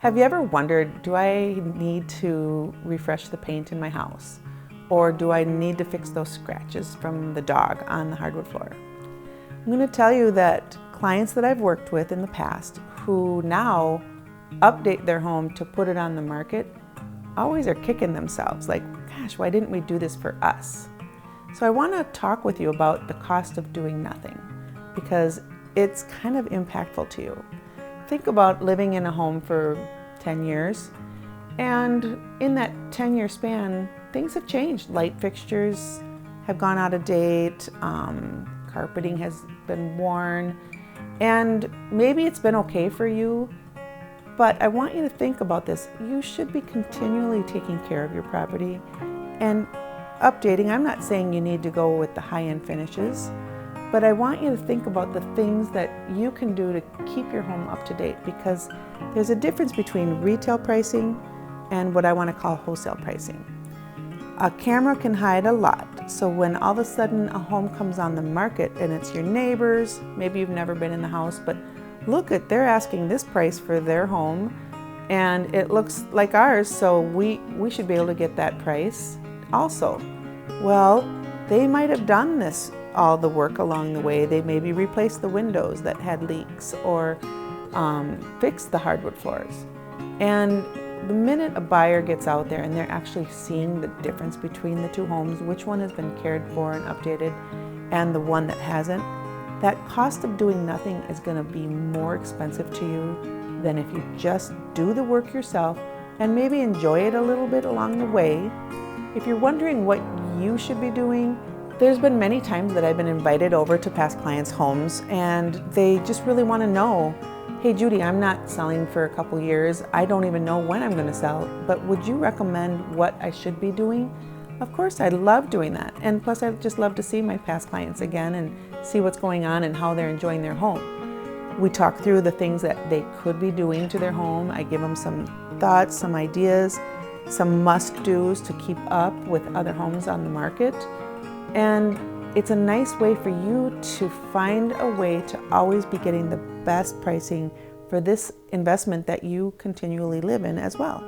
Have you ever wondered, do I need to refresh the paint in my house? Or do I need to fix those scratches from the dog on the hardwood floor? I'm going to tell you that clients that I've worked with in the past who now update their home to put it on the market always are kicking themselves like, gosh, why didn't we do this for us? So I want to talk with you about the cost of doing nothing because it's kind of impactful to you. Think about living in a home for 10 years, and in that 10-year span, things have changed. Light fixtures have gone out of date, carpeting has been worn, and maybe it's been okay for you, but I want you to think about this. You should be continually taking care of your property and updating. I'm not saying you need to go with the high-end finishes, but I want you to think about the things that you can do to keep your home up to date, because there's a difference between retail pricing and what I want to call wholesale pricing. A camera can hide a lot, so when all of a sudden a home comes on the market and it's your neighbors, maybe you've never been in the house, but look at, they're asking this price for their home and it looks like ours, so we should be able to get that price also. Well, they might have done all the work along the way. They maybe replaced the windows that had leaks or fixed the hardwood floors. And the minute a buyer gets out there and they're actually seeing the difference between the two homes, which one has been cared for and updated and the one that hasn't, that cost of doing nothing is going to be more expensive to you than if you just do the work yourself and maybe enjoy it a little bit along the way. If you're wondering what you should be doing, there's been many times that I've been invited over to past clients' homes and they just really want to know, hey Judy, I'm not selling for a couple years. I don't even know when I'm going to sell, but would you recommend what I should be doing? Of course, I love doing that. And plus, I just love to see my past clients again and see what's going on and how they're enjoying their home. We talk through the things that they could be doing to their home. I give them some thoughts, some ideas, some must-dos to keep up with other homes on the market. And it's a nice way for you to find a way to always be getting the best pricing for this investment that you continually live in as well.